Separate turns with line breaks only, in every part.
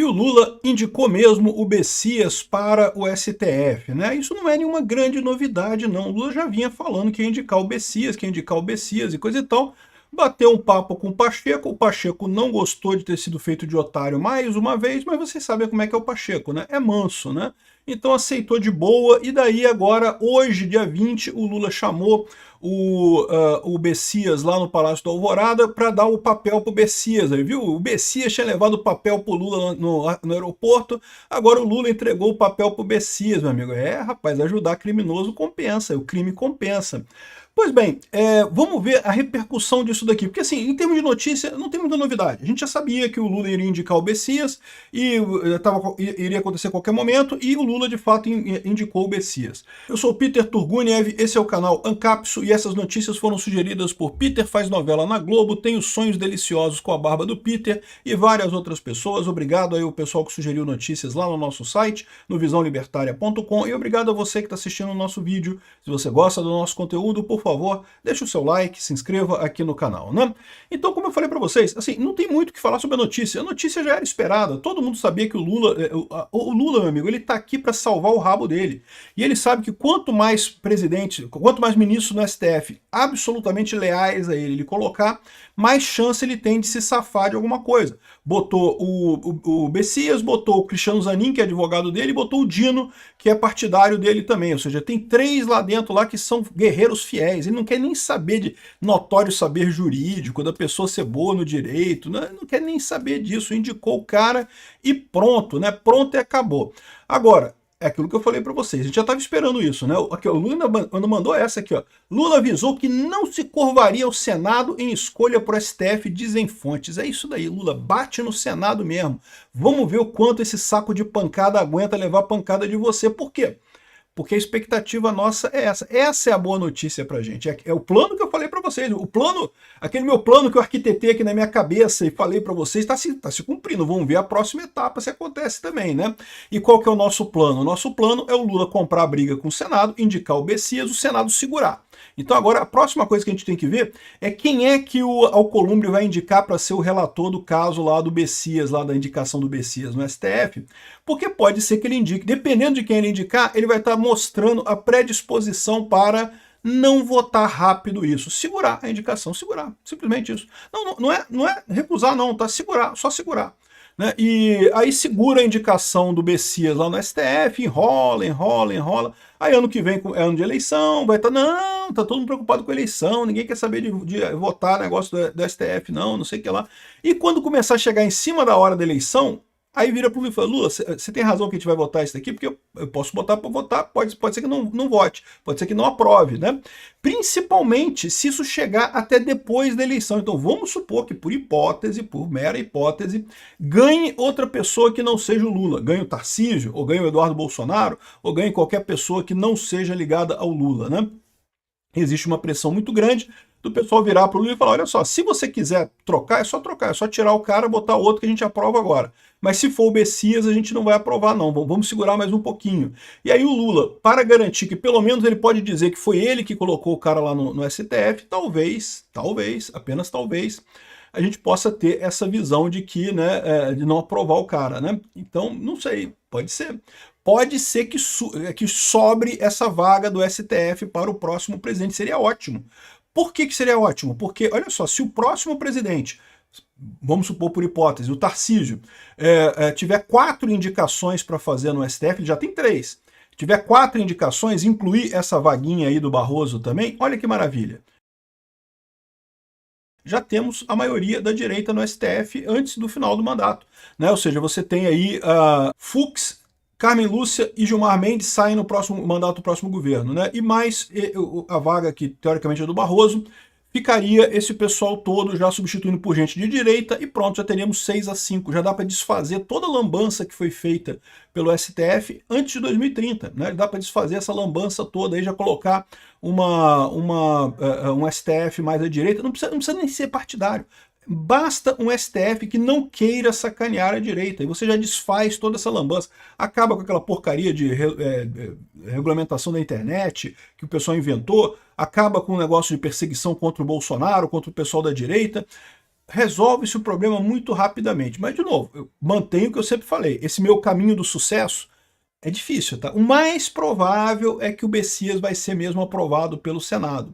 o Lula indicou mesmo o Bessias para o STF, né? Isso não é nenhuma grande novidade, não. O Lula já vinha falando que ia indicar o Bessias e coisa e tal. Bateu um papo com o Pacheco não gostou de ter sido feito de otário mais uma vez, mas vocês sabem como é que é o Pacheco, né? É manso, né? Então aceitou de boa, e daí agora, hoje, dia 20, o Lula chamou o Bessias lá no Palácio da Alvorada para dar o papel pro Bessias, aí, viu? O Bessias tinha levado o papel pro Lula no aeroporto, agora o Lula entregou o papel pro Bessias, meu amigo. É, rapaz, ajudar criminoso compensa, o crime compensa. Pois bem, vamos ver a repercussão disso daqui, porque assim, em termos de notícia, não tem muita novidade. A gente já sabia que o Lula iria indicar o Bessias, e iria acontecer a qualquer momento, e o Lula de fato indicou o Bessias. Eu sou o Peter Turguniev, esse é o canal Ancapso, e essas notícias foram sugeridas por Peter Faz Novela na Globo, Tenho Sonhos Deliciosos com a Barba do Peter, e várias outras pessoas. Obrigado aí ao pessoal que sugeriu notícias lá no nosso site, no visãolibertaria.com, e obrigado a você que está assistindo o nosso vídeo. Se você gosta do nosso conteúdo, por favor, deixe o seu like, se inscreva aqui no canal, né? Então, como eu falei para vocês, assim, não tem muito o que falar sobre a notícia já era esperada, todo mundo sabia que o Lula, meu amigo, ele tá aqui para salvar o rabo dele, e ele sabe que quanto mais ministros no STF absolutamente leais a ele colocar, mais chance ele tem de se safar de alguma coisa. Botou o Bessias, botou o Cristiano Zanin, que é advogado dele, e botou o Dino, que é partidário dele também, ou seja, tem 3 lá dentro lá que são guerreiros fiéis. Ele não quer nem saber de notório saber jurídico, da pessoa ser boa no direito, não quer nem saber disso. Indicou o cara e pronto, né? Pronto e acabou. Agora, é aquilo que eu falei para vocês, a gente já estava esperando isso, né? Aqui, o Lula ainda mandou essa aqui, ó. Lula avisou que não se curvaria ao Senado em escolha para o STF, dizem fontes. É isso daí, Lula, bate no Senado mesmo. Vamos ver o quanto esse saco de pancada aguenta levar pancada de você. Por quê? Porque a expectativa nossa é essa. Essa é a boa notícia pra gente. É o plano que eu falei pra vocês. O plano, aquele meu plano que eu arquitetei aqui na minha cabeça e falei pra vocês, tá se cumprindo. Vamos ver a próxima etapa se acontece também, né? E qual que é o nosso plano? O nosso plano é o Lula comprar a briga com o Senado, indicar o Bessias, o Senado segurar. Então agora a próxima coisa que a gente tem que ver é quem é que o Alcolumbre vai indicar para ser o relator do caso lá do Bessias, lá da indicação do Bessias no STF, porque pode ser que ele indique, dependendo de quem ele indicar, ele vai estar mostrando a predisposição para não votar rápido isso, segurar a indicação, segurar, simplesmente isso. Não é recusar não, tá? Segurar, só segurar. Né? E aí segura a indicação do Bessias lá no STF, enrola. Aí ano que vem é ano de eleição, vai estar, não, tá todo mundo preocupado com a eleição, ninguém quer saber de votar negócio do STF, não sei o que lá. E quando começar a chegar em cima da hora da eleição, aí vira pro Lula e fala, Lula, você tem razão que a gente vai votar isso daqui, porque eu posso botar para votar, pode ser que não vote, pode ser que não aprove, né? Principalmente se isso chegar até depois da eleição. Então vamos supor que por mera hipótese, ganhe outra pessoa que não seja o Lula, ganhe o Tarcísio, ou ganhe o Eduardo Bolsonaro, ou ganhe qualquer pessoa que não seja ligada ao Lula, né? Existe uma pressão muito grande do pessoal virar para o Lula e falar, olha só, se você quiser trocar, é só tirar o cara, botar outro que a gente aprova agora. Mas se for o Bessias, a gente não vai aprovar não, vamos segurar mais um pouquinho. E aí o Lula, para garantir que pelo menos ele pode dizer que foi ele que colocou o cara lá no STF, talvez, apenas talvez, a gente possa ter essa visão de que, né, de não aprovar o cara, né? Então, não sei, pode ser. Pode ser que sobre essa vaga do STF para o próximo presidente, seria ótimo. Por que seria ótimo? Porque, olha só, se o próximo presidente, vamos supor por hipótese, o Tarcísio, tiver 4 indicações para fazer no STF, ele já tem 3. Tiver 4 indicações, incluir essa vaguinha aí do Barroso também, olha que maravilha. Já temos a maioria da direita no STF antes do final do mandato, né? Ou seja, você tem aí Fux, Carmen Lúcia e Gilmar Mendes saem no próximo mandato do próximo governo, né? E mais a vaga que teoricamente é do Barroso, ficaria esse pessoal todo já substituindo por gente de direita e pronto, já teríamos 6-5. Já dá para desfazer toda a lambança que foi feita pelo STF antes de 2030, né? Dá para desfazer essa lambança toda aí, já colocar um STF mais à direita, não precisa nem ser partidário. Basta um STF que não queira sacanear a direita, e você já desfaz toda essa lambança, acaba com aquela porcaria de regulamentação da internet que o pessoal inventou, acaba com o negócio de perseguição contra o Bolsonaro, contra o pessoal da direita, resolve-se o problema muito rapidamente. Mas, de novo, eu mantenho o que eu sempre falei, esse meu caminho do sucesso é difícil, tá? O mais provável é que o Bessias vai ser mesmo aprovado pelo Senado.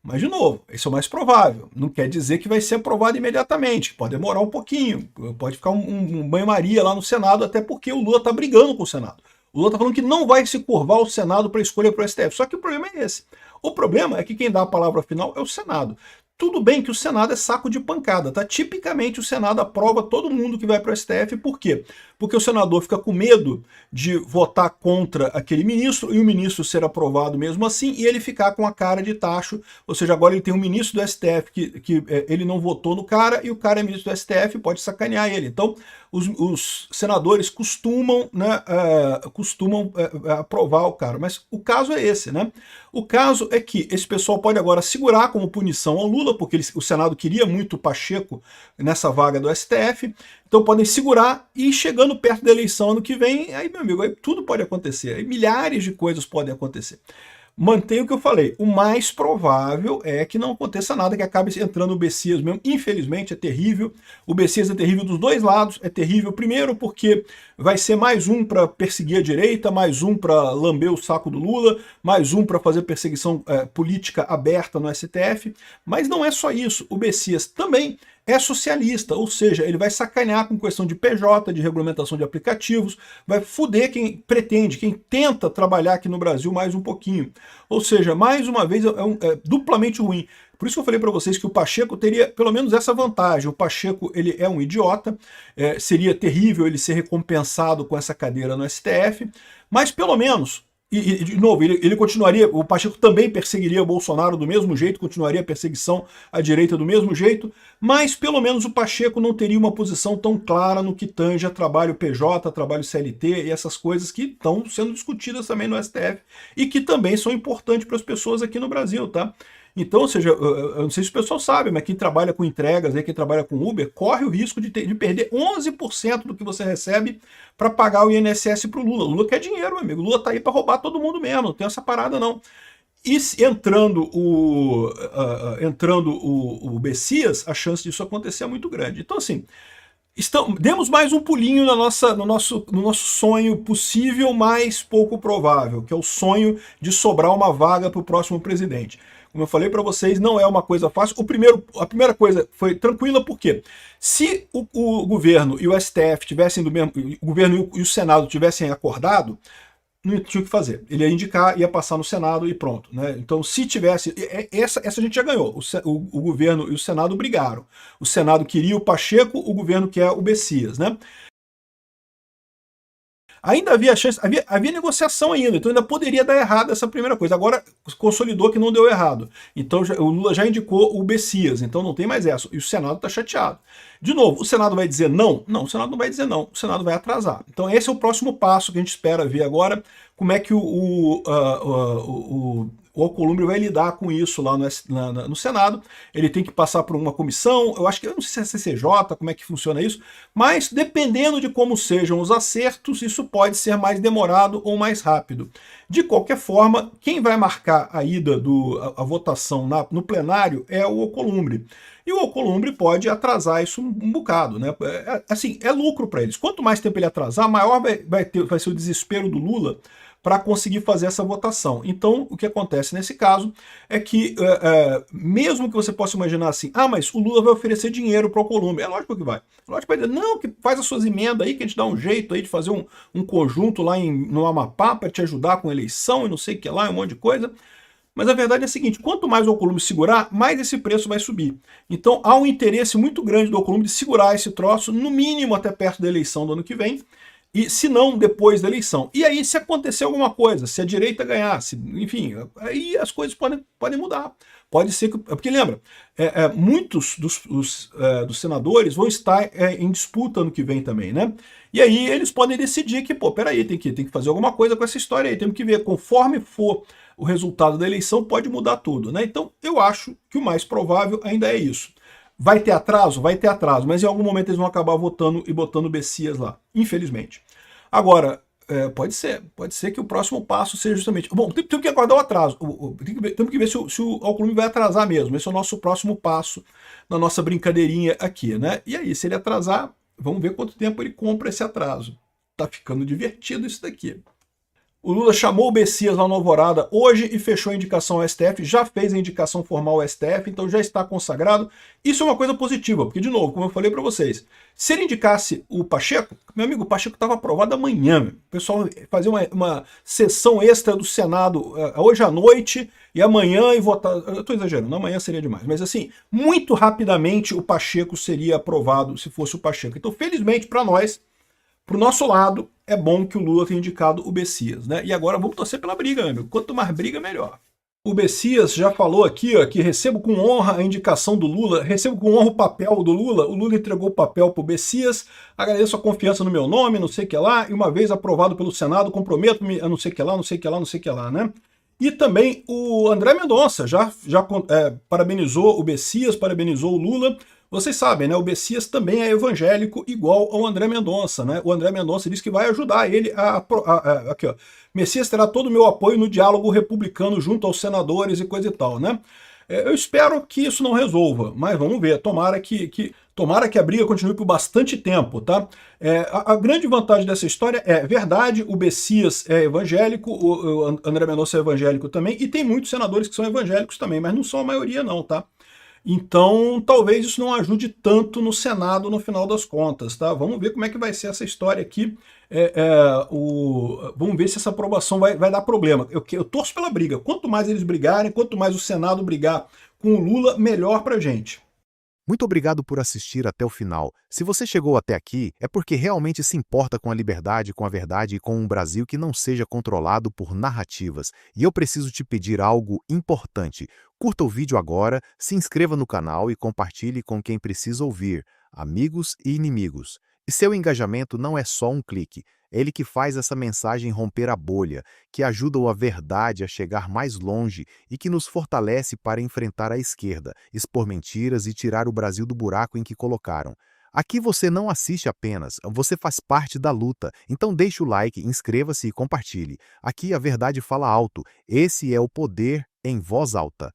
Mas, de novo, esse é o mais provável. Não quer dizer que vai ser aprovado imediatamente. Pode demorar um pouquinho. Pode ficar um banho-maria lá no Senado, até porque o Lula está brigando com o Senado. O Lula está falando que não vai se curvar ao Senado para escolha para o STF. Só que o problema é esse. O problema é que quem dá a palavra final é o Senado. Tudo bem que o Senado é saco de pancada, tá? Tipicamente o Senado aprova todo mundo que vai para o STF, por quê? Porque o senador fica com medo de votar contra aquele ministro e o ministro ser aprovado mesmo assim e ele ficar com a cara de tacho, ou seja, agora ele tem um ministro do STF que ele não votou no cara e o cara é ministro do STF, pode sacanear ele. Então, os senadores costumam, né, aprovar o cara, mas o caso é esse, né? O caso é que esse pessoal pode agora segurar como punição ao Lula, porque o Senado queria muito o Pacheco nessa vaga do STF, então podem segurar e chegando perto da eleição ano que vem, aí, meu amigo, aí tudo pode acontecer, aí milhares de coisas podem acontecer. Mantenho o que eu falei, o mais provável é que não aconteça nada, que acabe entrando o Bessias mesmo. Infelizmente é terrível, o Bessias é terrível dos dois lados, é terrível primeiro porque vai ser mais um para perseguir a direita, mais um para lamber o saco do Lula, mais um para fazer perseguição política aberta no STF, mas não é só isso, o Bessias também é socialista, ou seja, ele vai sacanear com questão de PJ, de regulamentação de aplicativos, vai foder quem pretende, quem tenta trabalhar aqui no Brasil mais um pouquinho. Ou seja, mais uma vez, é duplamente ruim. Por isso que eu falei para vocês que o Pacheco teria pelo menos essa vantagem. O Pacheco ele é um idiota, seria terrível ele ser recompensado com essa cadeira no STF, mas pelo menos... E, de novo, ele continuaria, o Pacheco também perseguiria o Bolsonaro do mesmo jeito, continuaria a perseguição à direita do mesmo jeito, mas pelo menos o Pacheco não teria uma posição tão clara no que tange a trabalho PJ, trabalho CLT e essas coisas que estão sendo discutidas também no STF e que também são importantes para as pessoas aqui no Brasil, tá? Então, ou seja, eu não sei se o pessoal sabe, mas quem trabalha com entregas, quem trabalha com Uber, corre o risco de perder 11% do que você recebe para pagar o INSS para o Lula. O Lula quer dinheiro, meu amigo. O Lula tá aí para roubar todo mundo mesmo, não tem essa parada não. E entrando o Bessias, a chance disso acontecer é muito grande. Então, assim, demos mais um pulinho no nosso sonho possível, mas pouco provável, que é o sonho de sobrar uma vaga para o próximo presidente. Como eu falei para vocês, não é uma coisa fácil. A primeira coisa foi tranquila, porque se o governo e o STF tivessem o governo e o Senado tivessem acordado, não tinha o que fazer. Ele ia indicar, ia passar no Senado e pronto, né? Então, se tivesse... Essa a gente já ganhou. O governo e o Senado brigaram. O Senado queria o Pacheco, o governo quer o Bessias, né? Ainda havia chance, havia negociação ainda, então ainda poderia dar errado essa primeira coisa. Agora consolidou que não deu errado. Então o Lula já indicou o Bessias, então não tem mais essa. E o Senado está chateado. De novo, o Senado vai dizer não? Não, o Senado não vai dizer não. O Senado vai atrasar. Então esse é o próximo passo que a gente espera ver agora, como é que o Alcolumbre vai lidar com isso lá no Senado. Ele tem que passar por uma comissão, eu não sei se é CCJ, como é que funciona isso, mas dependendo de como sejam os acertos, isso pode ser mais demorado ou mais rápido. De qualquer forma, quem vai marcar a ida a votação no plenário é o Alcolumbre. E o Alcolumbre pode atrasar isso um bocado, né? Assim, é lucro para eles. Quanto mais tempo ele atrasar, maior vai ser o desespero do Lula para conseguir fazer essa votação. Então, o que acontece nesse caso é que, mesmo que você possa imaginar assim, mas o Lula vai oferecer dinheiro para o Alcolumbre. É lógico que vai. É lógico que vai dizer, não, que faz as suas emendas aí, que a gente dá um jeito aí de fazer um conjunto lá no Amapá para te ajudar com a eleição e não sei o que lá, um monte de coisa. Mas a verdade é a seguinte, quanto mais o Alcolumbre segurar, mais esse preço vai subir. Então há um interesse muito grande do Alcolumbre de segurar esse troço, no mínimo até perto da eleição do ano que vem, e se não, depois da eleição. E aí, se acontecer alguma coisa, se a direita ganhar, enfim, aí as coisas podem mudar. Pode ser que... Porque lembra, muitos dos senadores vão estar em disputa ano que vem também, né? E aí eles podem decidir que, peraí, tem que fazer alguma coisa com essa história aí, temos que ver, conforme for o resultado da eleição, pode mudar tudo, né? Então, eu acho que o mais provável ainda é isso. Vai ter atraso? Vai ter atraso, mas em algum momento eles vão acabar votando e botando o Bessias lá, infelizmente. Agora, Pode ser que o próximo passo seja justamente... Bom, temos que aguardar o atraso, temos que ver se o Alcolumbre vai atrasar mesmo, esse é o nosso próximo passo na nossa brincadeirinha aqui, né? E aí, se ele atrasar, vamos ver quanto tempo ele compra esse atraso. Tá ficando divertido isso daqui. O Lula chamou o Bessias lá no Alvorada hoje e fechou a indicação ao STF, já fez a indicação formal ao STF, então já está consagrado. Isso é uma coisa positiva, porque, de novo, como eu falei para vocês, se ele indicasse o Pacheco, meu amigo, o Pacheco estava aprovado amanhã. O pessoal fazia uma sessão extra do Senado hoje à noite e amanhã e votar. Eu estou exagerando, amanhã seria demais, mas assim, muito rapidamente o Pacheco seria aprovado se fosse o Pacheco. Então, felizmente para nós, pro nosso lado, é bom que o Lula tenha indicado o Bessias, né? E agora vamos torcer pela briga, meu amigo. Quanto mais briga, melhor. O Bessias já falou aqui, ó, que recebo com honra a indicação do Lula, recebo com honra o papel do Lula, o Lula entregou o papel pro Bessias, agradeço a confiança no meu nome, não sei o que lá, e uma vez aprovado pelo Senado, comprometo-me a não sei o que lá, não sei o que lá, não sei o que lá, né? E também o André Mendonça já parabenizou o Bessias, parabenizou o Lula. Vocês sabem, né? O Bessias também é evangélico igual ao André Mendonça, né? O André Mendonça diz que vai ajudar ele aqui, ó. Messias terá todo o meu apoio no diálogo republicano junto aos senadores e coisa e tal, né? Eu espero que isso não resolva, mas vamos ver. Tomara que a briga continue por bastante tempo, tá? A grande vantagem dessa história é verdade, o Bessias é evangélico, o André Mendonça é evangélico também, e tem muitos senadores que são evangélicos também, mas não são a maioria não, tá? Então, talvez isso não ajude tanto no Senado no final das contas, tá? Vamos ver como é que vai ser essa história aqui. Vamos ver se essa aprovação vai dar problema. Eu torço pela briga. Quanto mais eles brigarem, quanto mais o Senado brigar com o Lula, melhor pra gente.
Muito obrigado por assistir até o final. Se você chegou até aqui, é porque realmente se importa com a liberdade, com a verdade e com um Brasil que não seja controlado por narrativas. E eu preciso te pedir algo importante. Curta o vídeo agora, se inscreva no canal e compartilhe com quem precisa ouvir, amigos e inimigos. E seu engajamento não é só um clique. É ele que faz essa mensagem romper a bolha, que ajuda a verdade a chegar mais longe e que nos fortalece para enfrentar a esquerda, expor mentiras e tirar o Brasil do buraco em que colocaram. Aqui você não assiste apenas, você faz parte da luta. Então deixe o like, inscreva-se e compartilhe. Aqui a verdade fala alto. Esse é o poder em voz alta.